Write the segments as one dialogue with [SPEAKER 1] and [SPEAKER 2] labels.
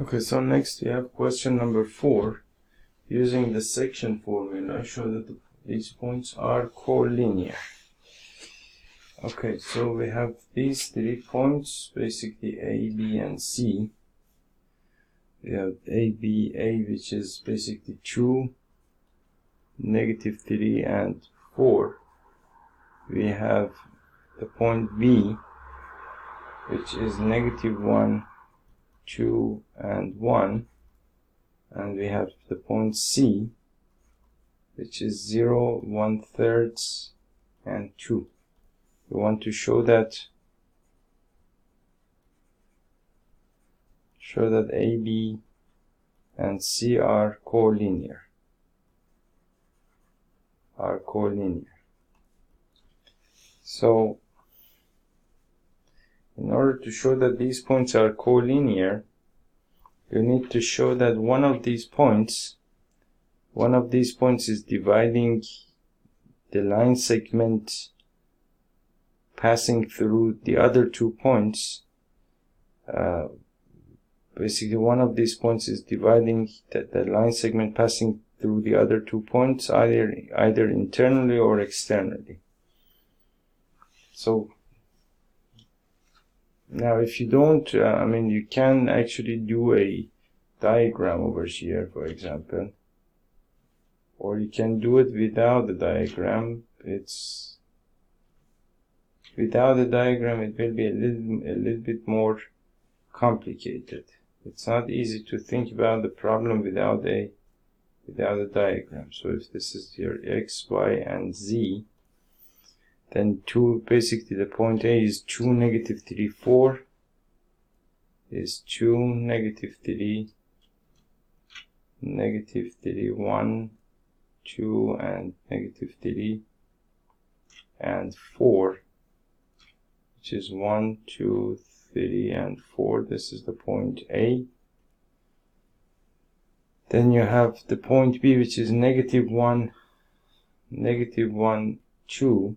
[SPEAKER 1] Okay, so next we have question number 4. Using the section formula, show that these points are collinear. Okay, so we have these 3 points, basically A, B, and C. We have A, which is basically 2, -3, and 4. We have the point B, which is -1, 2, and 1. And we have the point C, which is 0, 1/3, and 2. We want to show that A, B, and C are collinear. So, in order to show that these points are collinear, you need to show that one of these points is dividing the line segment passing through the other 2 points. Basically, one of these points is dividing the line segment passing through the other 2 points, either internally or externally. So now, if you don't, you can actually do a diagram over here, for example, or you can do it without the diagram. Without the diagram, it will be a little bit more complicated. It's not easy to think about the problem without a diagram. So if this is your X, Y, and Z, then basically the point A is 2, -3, 4 is 2, -3, -3, 1, 2, and -3, and 4, which is 1, 2, 3, and 4. This is the point A. Then you have the point B, which is -1, 2,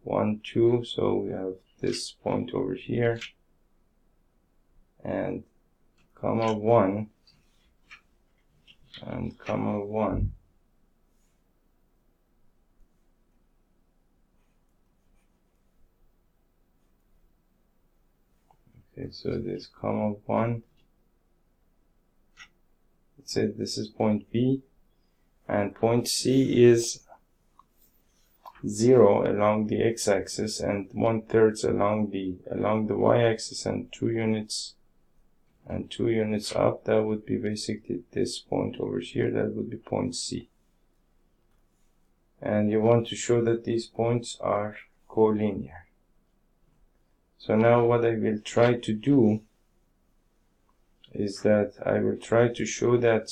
[SPEAKER 1] 1, 2. So we have this point over here, and comma 1, and comma 1. Okay, so this comma 1. Let's say this is point B, and point C is 0 along the x-axis and 1/3 along the y-axis, and 2 units up. That would be basically this point over here. That would be point C. And you want to show that these points are collinear. So now what I will try to do is that I will try to show that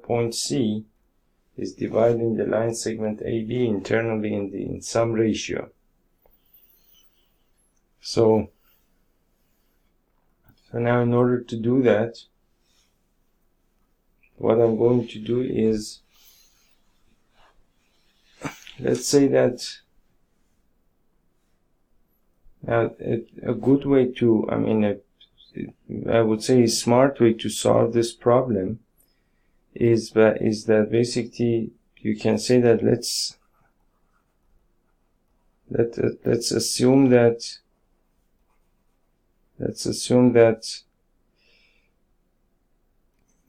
[SPEAKER 1] point C is dividing the line segment AB internally in some ratio. So now, in order to do that, what I'm going to do is, let's say that a good way to, I would say a smart way to solve this problem is that basically you can say that let's assume that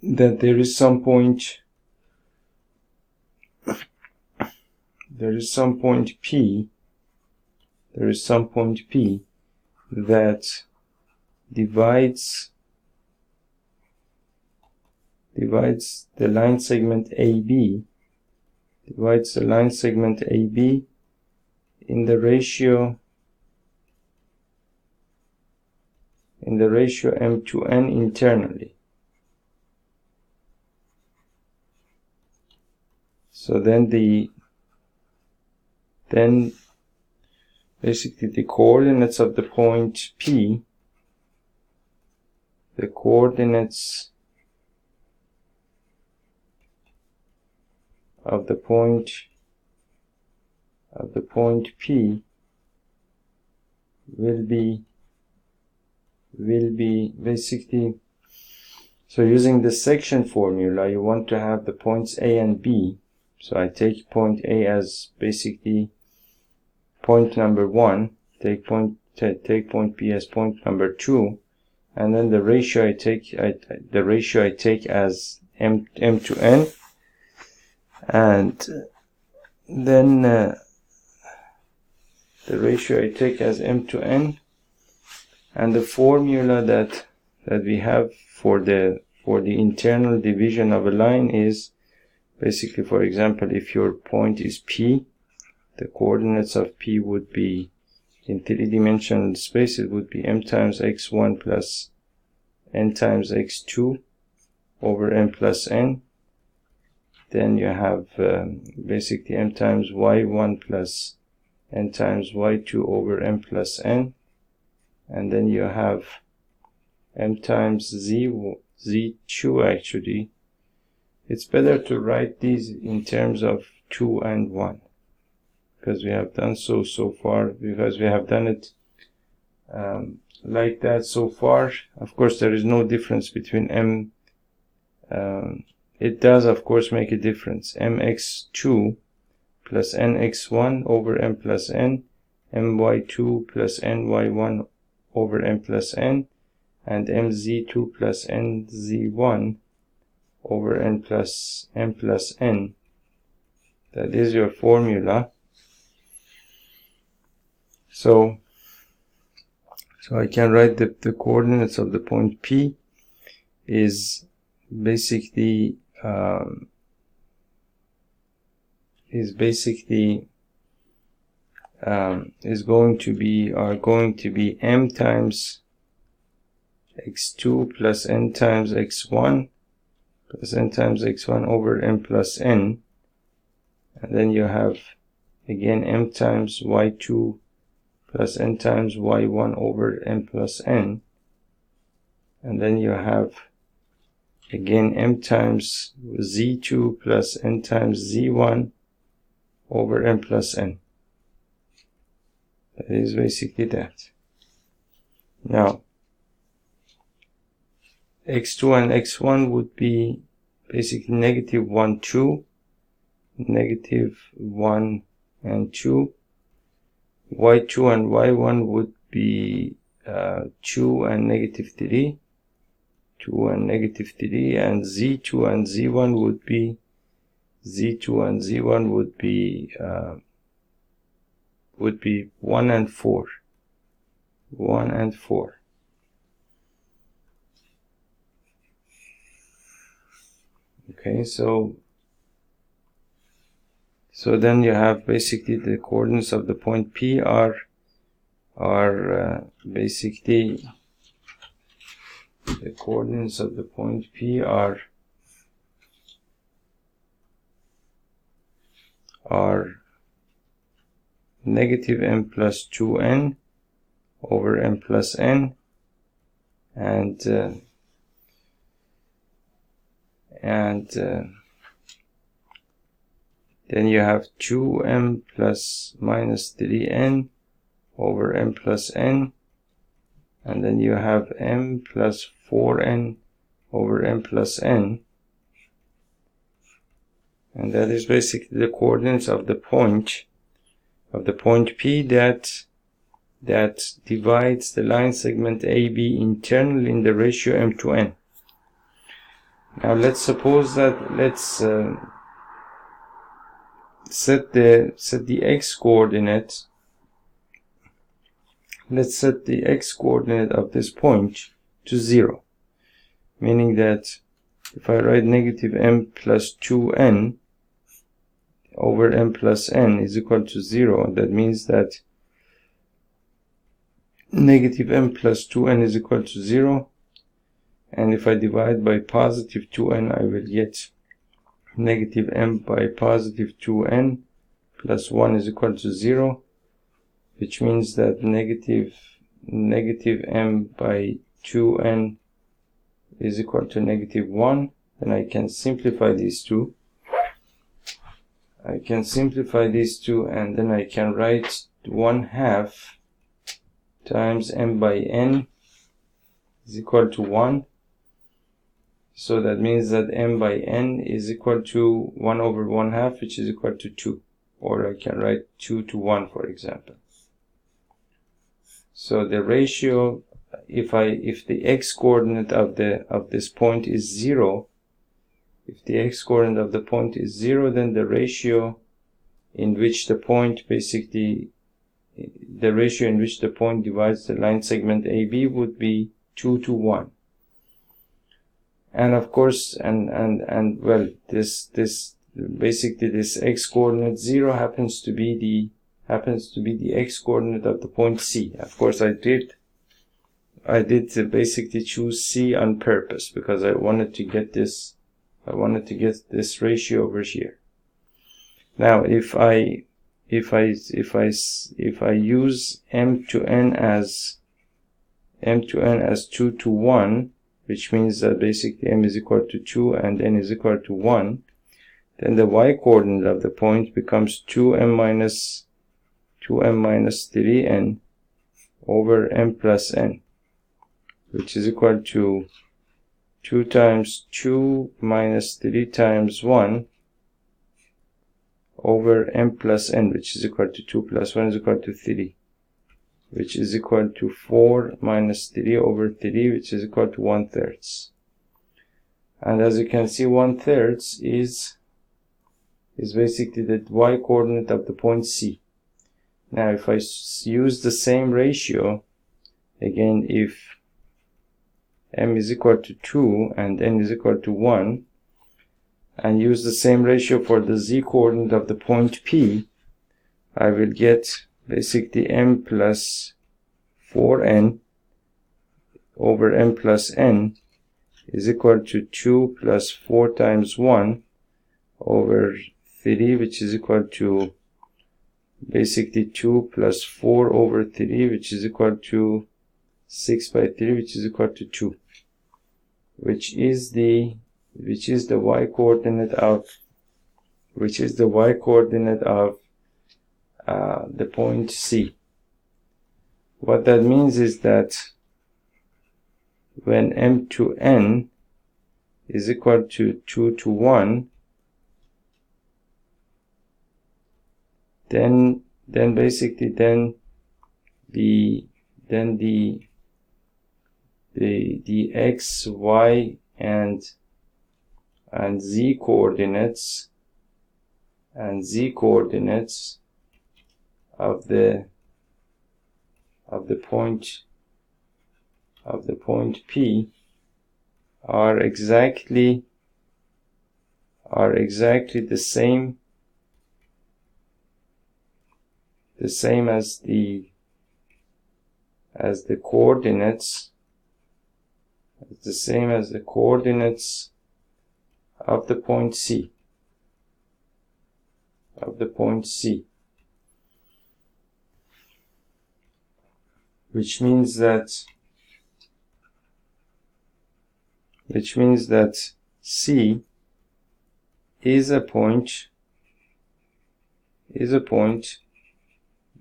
[SPEAKER 1] there is some point P that divides the line segment AB, in the ratio m to n internally. So then basically the coordinates of the point P, the coordinates of the point P will be will be basically, so using the section formula, you want to have the points A and B. So I take point A as basically point number 1, take point B as point number 2, and then the ratio I take as m to n, and then the ratio I take as m to n, and the formula that we have for the internal division of a line is basically, for example, if your point is P, the coordinates of P would be, in three-dimensional space, it would be m times x1 plus n times x2 over m plus n. Then you have basically m times y1 plus n times y2 over m plus n. And then you have m times z2 actually. It's better to write these in terms of 2 and 1. Because we have done so far, because we have done it like that so far. Of course, there is no difference between m. It does, of course, make a difference. mx2 plus nx1 over m plus n, my2 plus ny1 over m plus n, and mz2 plus nz1 over n plus n. That is your formula. So I can write the coordinates of the point P is basically going to be m times x2 plus n times x1 plus n times x1 over m plus n, and then you have again m times y2 plus n times y1 over n plus n, and then you have again m times z2 plus n times z1 over n plus n. That is basically that. Now x2 and x1 would be basically negative 1, 2, negative 1 and 2. y2 and y1 would be 2 and negative 3, 2 and negative 3, and z2 and z1 would be 1 and 4, 1 and 4. Okay, so then you have basically the coordinates of the point P are basically the coordinates of the point P are negative m plus 2n over m plus n, and then you have 2m plus minus 3n over m plus n, and then you have m plus 4n over m plus n, and that is basically the coordinates of the point P that divides the line segment AB internally in the ratio m to n. Now let's suppose that set the x coordinate. Let's set the x coordinate of this point to 0, meaning that if I write negative m plus 2n over m plus n is equal to 0, that means that negative m plus 2n is equal to 0, and if I divide by positive 2n, I will get negative m by positive 2n plus 1 is equal to 0, which means that negative m by 2n is equal to negative 1. Then I can simplify these two. And then I can write 1/2 times m by n is equal to 1. So that means that m by n is equal to 1 over 1/2, which is equal to 2. Or I can write 2 to 1, for example. So the ratio, if the x-coordinate of this point is 0, if the x-coordinate of the point is 0, then the ratio in which the point basically, the ratio in which the point divides the line segment AB would be 2 to 1. And of course, well, this basically this x-coordinate 0 happens to be the x-coordinate of the point C. Of course, I did basically choose C on purpose because I wanted to get this ratio over here. Now, if I use m to n as 2 to 1, which means that basically m is equal to 2 and n is equal to 1, then the y-coordinate of the point becomes 2m minus 3n over m plus n, which is equal to 2 times 2 minus 3 times 1 over m plus n, which is equal to 2 plus 1 is equal to 3, which is equal to 4 minus 3 over 3, which is equal to 1/3. And as you can see, 1/3 is basically the y-coordinate of the point C. Now, if I use the same ratio, again, if m is equal to 2 and n is equal to 1, and use the same ratio for the z-coordinate of the point P, I will get basically m plus 4n over m plus n is equal to 2 plus 4 times 1 over 3, which is equal to basically 2 plus 4 over 3, which is equal to 6 by 3, which is equal to 2, which is the y-coordinate of the point C. What that means is that when m to n is equal to 2 to 1, then basically the x, y, and z coordinates of the point P are exactly the same as the coordinates of the point C. Which means that C is a point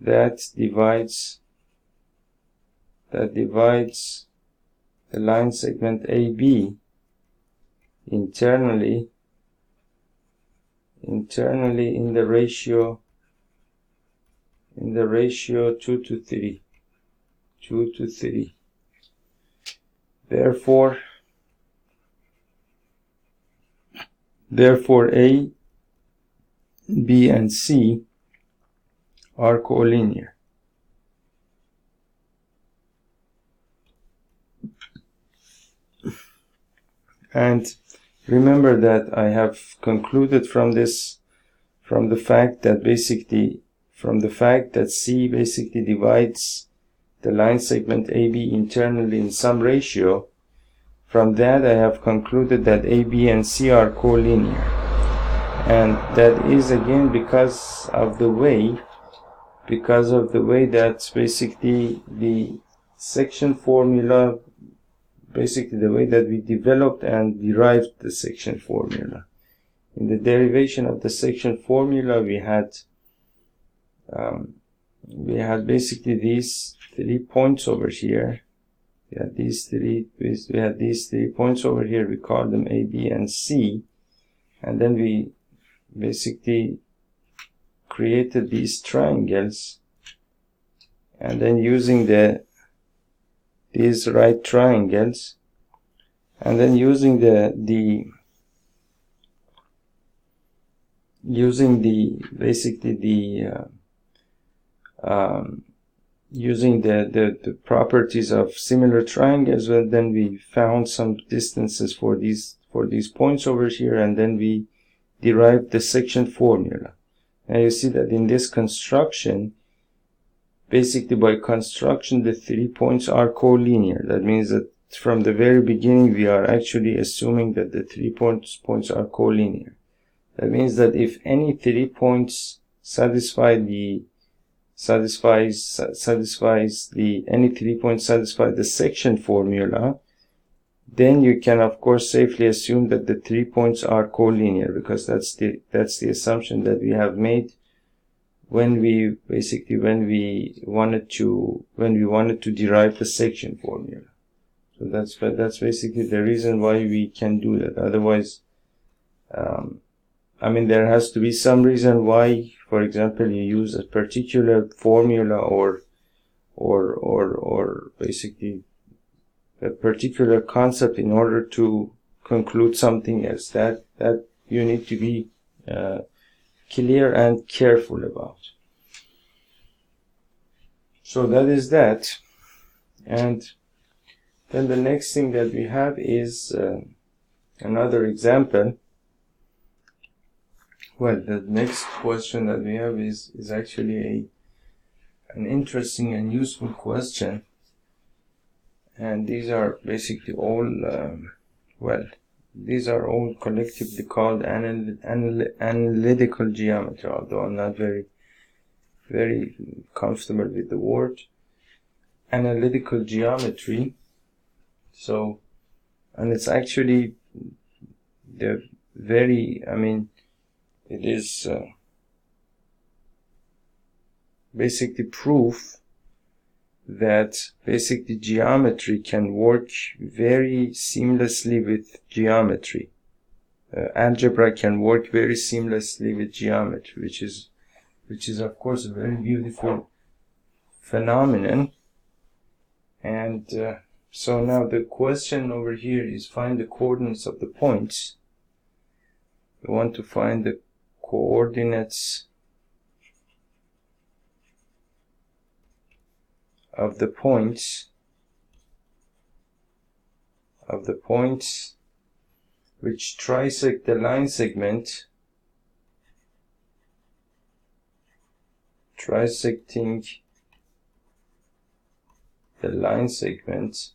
[SPEAKER 1] that divides the line segment AB internally in the ratio 2 to 3. Therefore A, B, and C are collinear. And remember that I have concluded from the fact that C basically divides the line segment AB internally in some ratio. From that, I have concluded that A, B, and C are collinear. And that is again because of the way that basically the section formula, basically the way that we developed and derived the section formula. In the derivation of the section formula, we had basically these 3 points over here, we had these three points over here. We call them A, B, and C, and then we basically created these triangles, and then using these right triangles, and then using using the properties of similar triangles, well, then we found some distances for these points over here, and then we derived the section formula. And you see that in this construction, basically by construction, the 3 points are collinear. That means that from the very beginning we are actually assuming that the 3 points are collinear. That means that if any 3 points satisfy any 3 points satisfy the section formula, then you can of course safely assume that the 3 points are collinear, because that's the assumption that we have made when we wanted to derive the section formula. So that's basically the reason why we can do that. Otherwise, I mean, there has to be some reason why, for example, you use a particular formula or basically a particular concept in order to conclude something else. That you need to be clear and careful about. So that is that. And then the next thing that we have is another example. Well, the next question that we have is actually an interesting and useful question. And these are basically all, these are all collectively called analytical geometry, although I'm not very comfortable with the word analytical geometry. So, and it's actually it is basically proof that basically geometry can work very seamlessly with geometry. Algebra can work very seamlessly with geometry, which is of course a very beautiful phenomenon. And so now the question over here is find the coordinates of the points. We want to find the coordinates of the points which trisect the line segment, trisecting the line segment,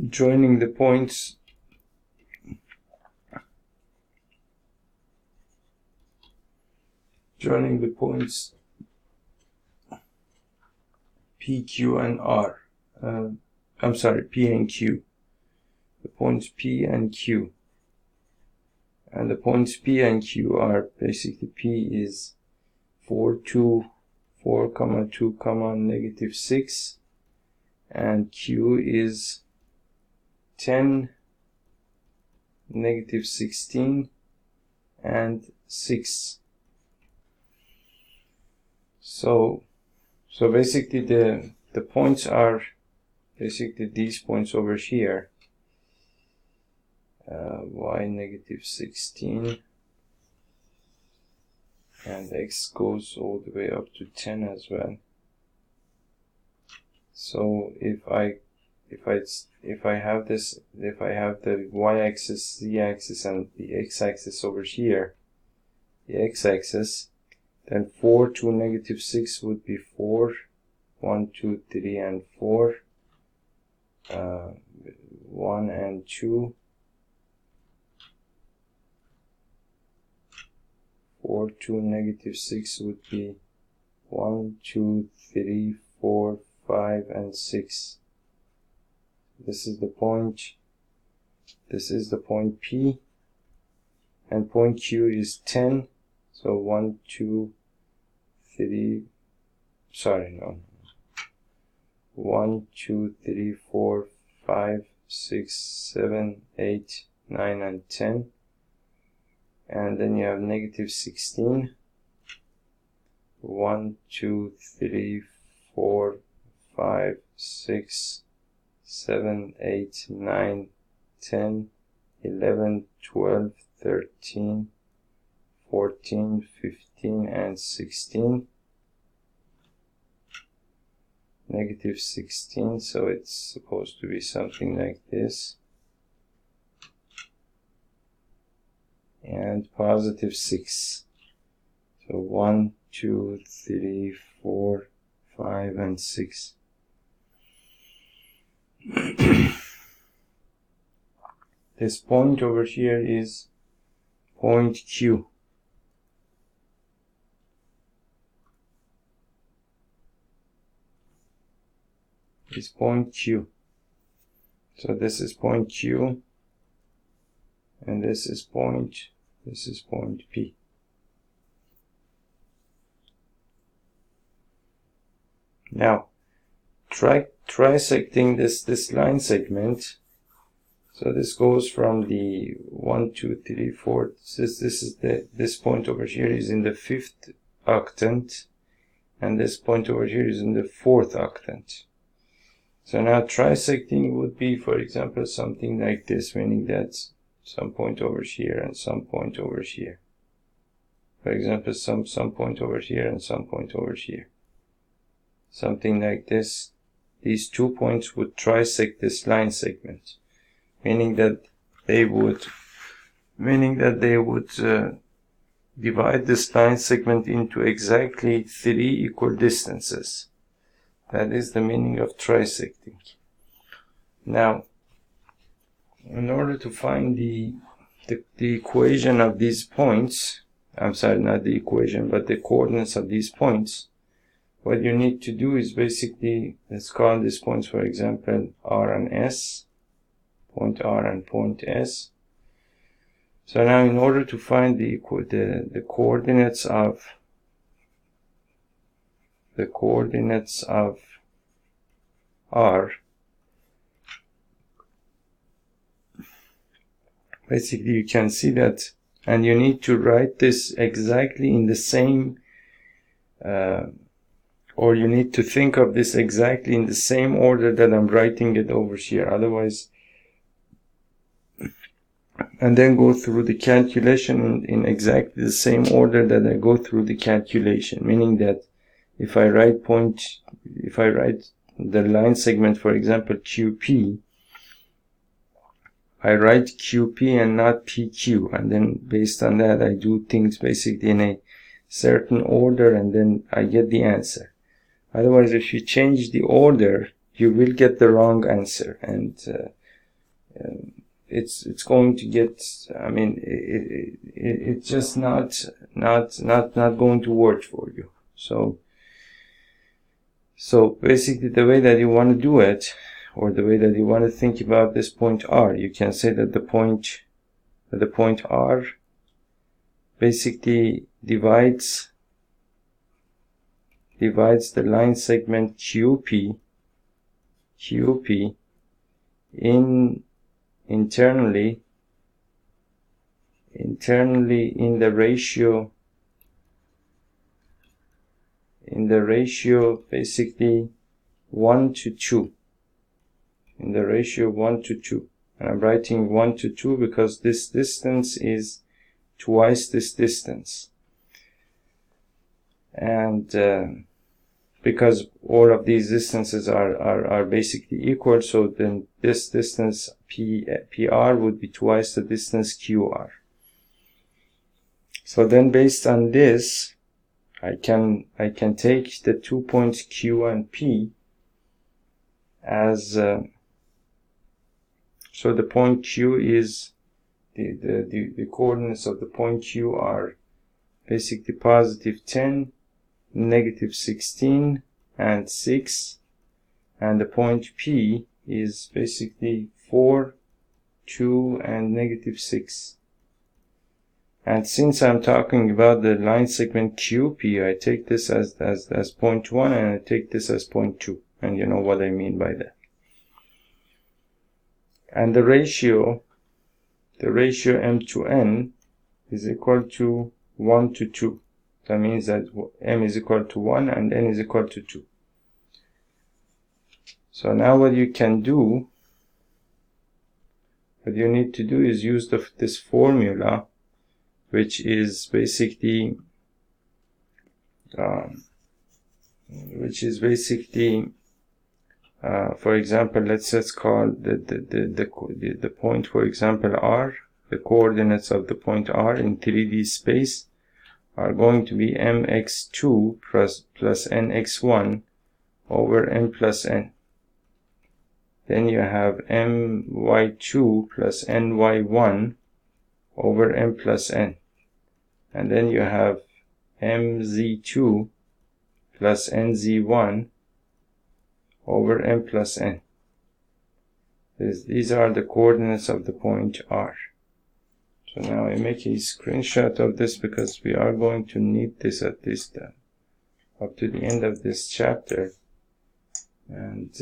[SPEAKER 1] joining the points P, Q, and R. P and Q. The points P and Q. And the points P and Q are basically, P is 4, 2, 4, 2, negative 6. And Q is 10, negative 16, and 6. So basically the points are basically these points over here. Y negative 16, and X goes all the way up to 10 as well. So if I have the y-axis, z-axis, and the x-axis over here, the x-axis, then 4 to negative 6 would be 4, 1, 2, 3, and 4, 1 and 2, 4 to negative 6 would be 1, 2, 3, 4, 5, and 6. This is the point P, and point Q is 10. So 1, 2, 3, sorry, no. 1, 2, 3, 4, 5, 6, 7, 8, 9, and 10. And then you have negative 16. 1, 2, 3, 4, 5, 6, 7, 8, 9, 10, 11, 12, 13, 14, 15, and 16. Negative 16, so it's supposed to be something like this. And positive 6. So 1, 2, 3, 4, 5, and 6. This point over here is point Q. Is point Q. So this is point Q, and this is point P. Now trisecting this line segment. So this goes from the 1, 2, 3, 4. This point over here is in the 5th octant, and this point over here is in the 4th octant. So now trisecting would be, for example, something like this, meaning that some point over here and some point over here. For example, some point over here and some point over here. Something like this. These 2 points would trisect this line segment, meaning that they would divide this line segment into exactly 3 equal distances. That is the meaning of trisecting. Now, in order to find the equation of these points, I'm sorry, not the equation, but the coordinates of these points, what you need to do is basically, let's call these points, for example, R and S, point R and point S. So now, in order to find the coordinates of R, basically you can see that, and you need to write this exactly in the same, or you need to think of this exactly in the same order that I'm writing it over here. Otherwise, and then go through the calculation in exactly the same order that I go through the calculation, meaning that if I write the line segment, for example, QP, I write QP and not PQ, and then based on that I do things basically in a certain order, and then I get the answer. Otherwise, if you change the order, you will get the wrong answer, and it's going to get, I mean, it's just not going to work for you. So basically, the way that you want to do it, or the way that you want to think about this point R, you can say that the point R basically divides the line segment QP internally in the ratio basically 1 to 2. In the ratio 1 to 2. And I'm writing 1 to 2 because this distance is twice this distance. And because all of these distances are basically equal, so then this distance PR would be twice the distance QR. So then based on this, I can take the 2 points Q and P as so the point Q is the coordinates of the point Q are basically positive 10, negative 16, and 6, and the point P is basically 4, 2, and negative 6. And since I'm talking about the line segment QP, I take this as 0.1 and I take this as 0.2. And you know what I mean by that. And the ratio m to n is equal to 1 to 2. That means that m is equal to 1 and n is equal to 2. So now what you can do, what you need to do is use this formula, which is basically for example, let's call the point, for example, r. The coordinates of the point r in 3D space are going to be mx2 plus nx1 over m plus n. Then you have my2 plus ny1 over m plus n. And then you have mz2 plus nz1 over m plus n. These are the coordinates of the point r. So now I make a screenshot of this because we are going to need this at least up to the end of this chapter. And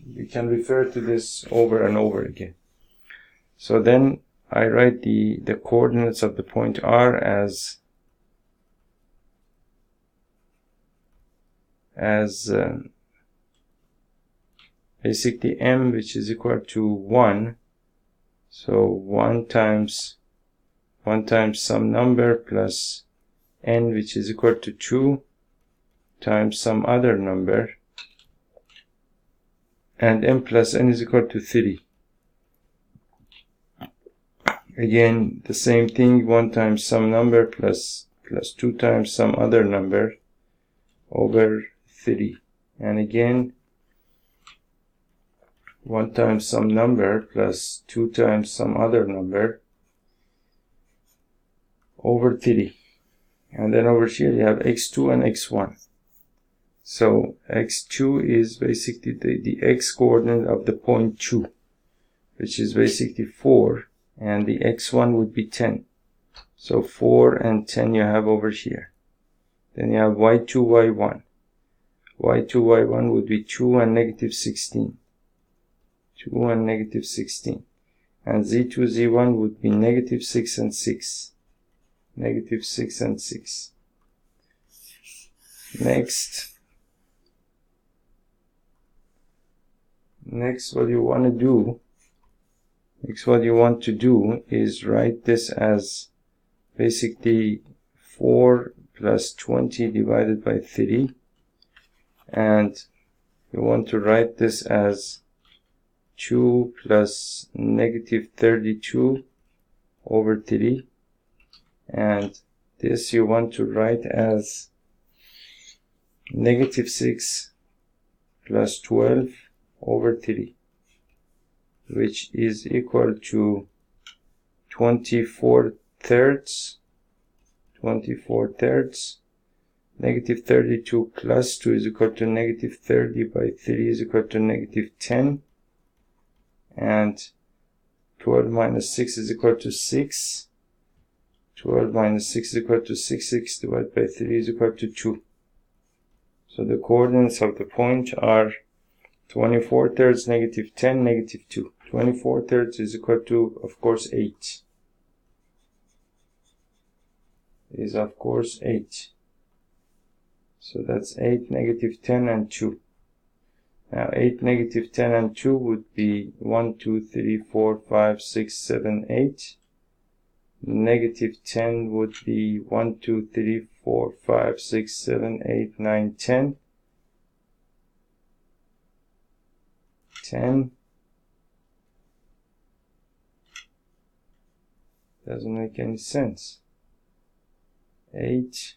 [SPEAKER 1] you can refer to this over and over again. So then I write the coordinates of the point r as basically m, which is equal to 1. So 1 times some number plus n, which is equal to 2 times some other number, and m plus n is equal to 3. Again, the same thing, 1 times some number plus 2 times some other number over 3. And again, 1 times some number plus 2 times some other number over 3. And then over here you have x2 and x1. So x2 is basically the x coordinate of the point 2, which is basically 4, and the x1 would be 10. So 4 and 10 you have over here. Then you have y2, y1. y2, y1 would be 2 and negative 16. 2 and negative 16. And z2, z1 would be negative 6 and 6. Negative 6 and 6. Next, what you want to do is write this as basically 4 plus 20 divided by 3. And you want to write this as 2 plus negative 32 over 3. And this you want to write as negative 6 plus 12 over 3, which is equal to 24 thirds. Negative 32 plus 2 is equal to negative 30 by 3 is equal to negative 10. And 12 minus 6 is equal to 6. 12 minus 6 is equal to 6. 6 divided by 3 is equal to 2. So the coordinates of the point are 24 thirds, negative 10, negative 2. 24 thirds is equal to, of course, 8. Is, of course, 8. So that's 8, negative 10, and 2. Now 8, negative 10, and 2 would be 1, 2, 3, 4, 5, 6, 7, 8. Negative 10 would be 1, 2, 3, 4, 5, 6, 7, 8, 9, 10. 10. Doesn't make any sense. 8.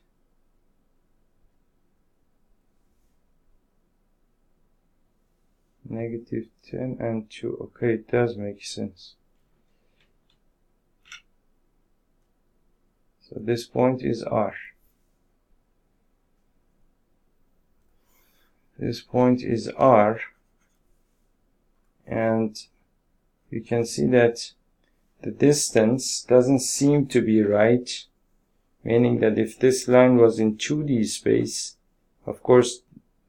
[SPEAKER 1] Negative 10 and 2. Okay, it does make sense. So this point is R. This point is R. And you can see that distance doesn't seem to be right, meaning that if this line was in 2D space, of course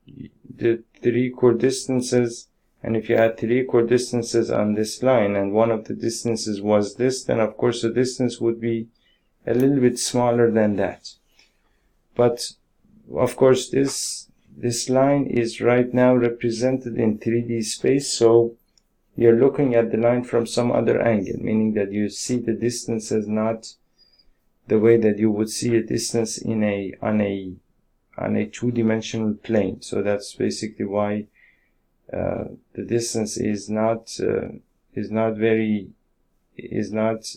[SPEAKER 1] the 3 coordistances, and if you had 3 coordistances on this line and one of the distances was this, then of course the distance would be a little bit smaller than that. But of course this line is right now represented in 3D space, so you're looking at the line from some other angle, meaning that you see the distance as not the way that you would see a distance in on a two-dimensional plane. So that's basically why the distance is not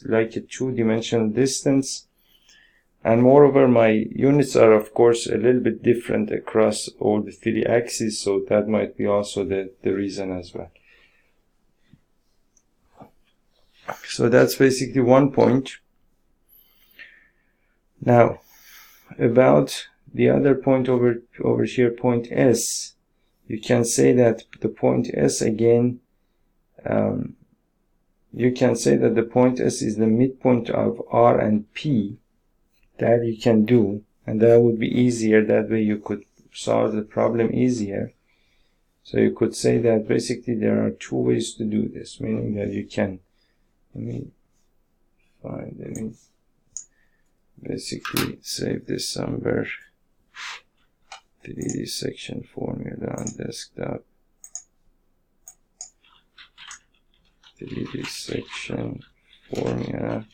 [SPEAKER 1] like a two-dimensional distance. And moreover, my units are of course a little bit different across all the 3 axes, so that might be also the reason as well. So that's basically one point. Now, about the other point over here, point S, you can say that the point S again, you can say that the point S is the midpoint of R and P. That you can do, and that would be easier. That way you could solve the problem easier. So you could say that basically there are 2 ways to do this, meaning that you can, let me basically save this somewhere. 3D section formula on desktop. 3D section formula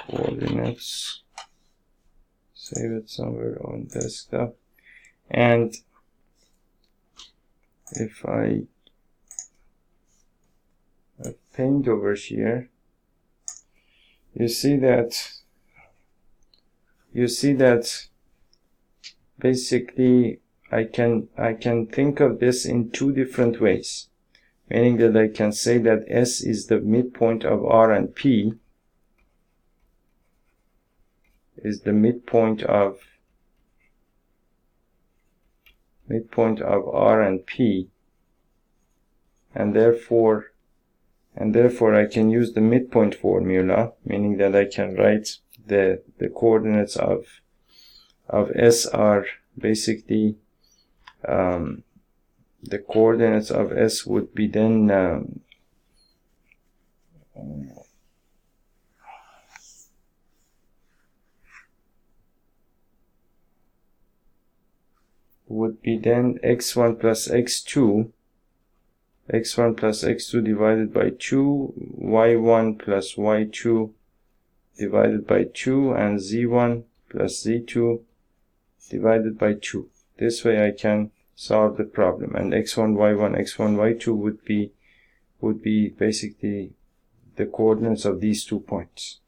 [SPEAKER 1] coordinates. Save it somewhere on desktop. And if I paint over here, you see that basically I can think of this in 2 different ways, meaning that I can say that S is the midpoint of R and P, is the midpoint of R and P, and therefore I can use the midpoint formula, meaning that I can write the coordinates of S are basically the coordinates of S would be then x1 plus x2, x1 plus x2 divided by 2, y1 plus y2 divided by 2, and z1 plus z2 divided by 2. This way I can solve the problem, and x1, y1, x1, y2 would be basically the coordinates of these 2 points.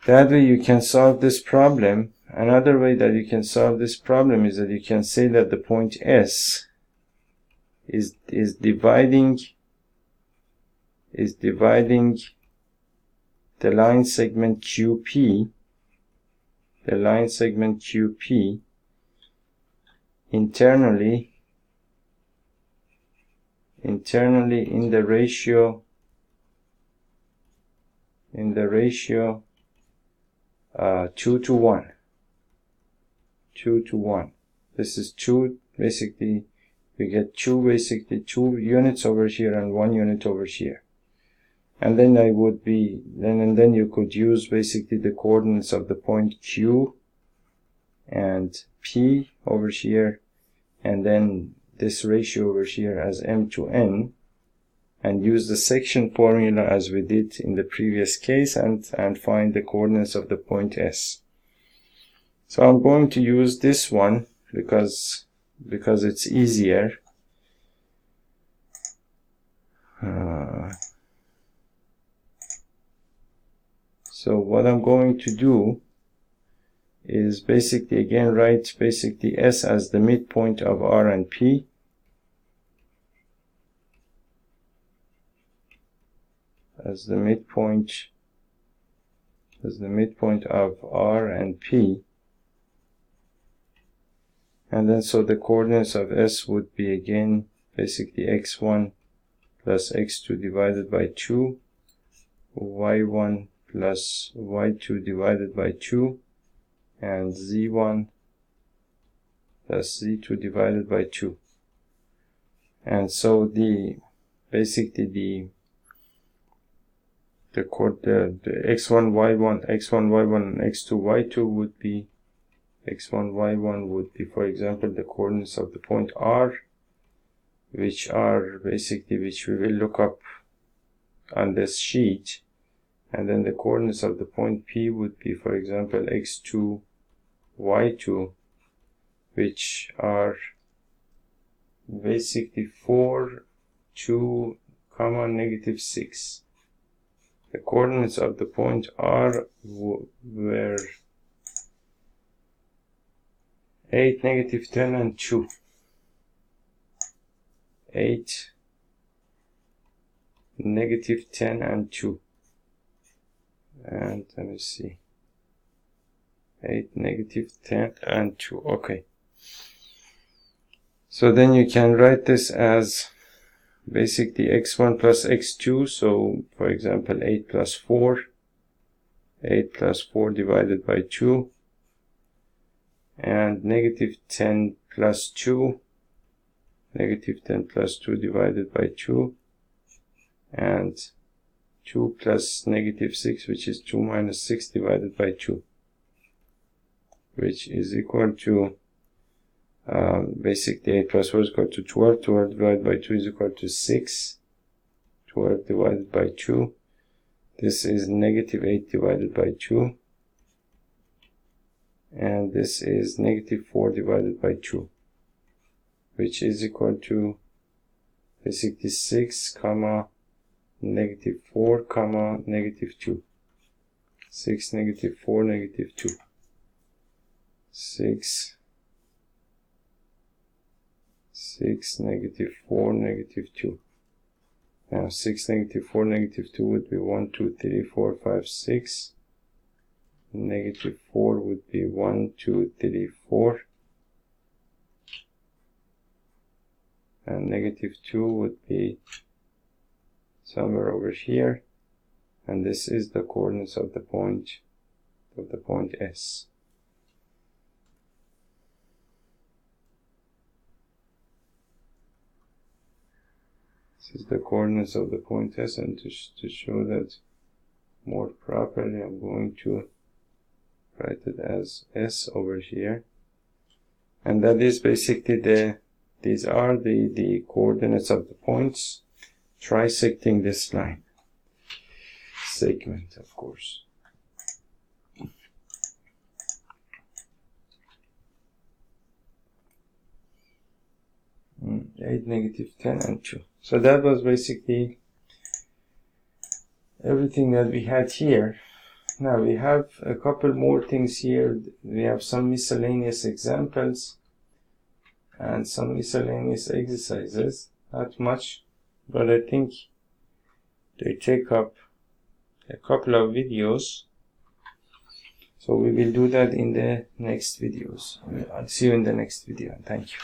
[SPEAKER 1] That way you can solve this problem. Another way that you can solve this problem is that you can say that the point S is dividing the line segment QP, internally in the ratio 2 to 1. 2 to 1. This is 2, basically you get 2 units over here and 1 unit over here. And then then you could use basically the coordinates of the point Q and P over here, and then this ratio over here as M to N, and use the section formula as we did in the previous case, and find the coordinates of the point S. So I'm going to use this one because it's easier. So what I'm going to do is basically again write basically S as the midpoint of R and P. As the midpoint of R and P. And then so the coordinates of S would be again basically x1 plus x2 divided by 2, y1 plus y2 divided by 2, and z1 plus z2 divided by 2. And so basically the x1 y1 and x2 y2 would be, x1 y1 would be, for example, the coordinates of the point R, which we will look up on this sheet. And then the coordinates of the point P would be, for example, x2 y2, which are basically 4, 2, negative 6. The coordinates of the point R were 8, negative 10, and 2. 8, negative 10, and 2. And let me see. 8, negative 10, and 2. Okay. So then you can write this as basically x1 plus x2. So for example, 8 plus 4. 8 plus 4 divided by 2. And negative 10 plus 2. Negative 10 plus 2 divided by 2. And 2 plus negative 6, which is 2 minus 6 divided by 2, which is equal to basically 8 plus 4 is equal to 12. 12 divided by 2 is equal to 6. 12 divided by 2. This is negative 8 divided by 2. And this is negative 4 divided by 2, which is equal to basically 6, negative 4, negative 2. 6, negative 4, negative 2. 6, negative 4, negative 2. Now 6, negative 4, negative 2 would be 1, 2, 3, 4, 5, 6. Negative 4 would be 1, 2, 3, 4. And negative 2 would be somewhere over here. And this is the coordinates of the point S. This is the coordinates of the point S, and to show that more properly, I'm going to write it as S over here. And that is basically these are the coordinates of the points trisecting this line. Segment, of course. 8, negative 10, and 2. So that was basically everything that we had here. Now we have a couple more things here. We have some miscellaneous examples and some miscellaneous exercises. Not much, but I think they take up a couple of videos. So we will do that in the next videos. I'll see you in the next video. Thank you.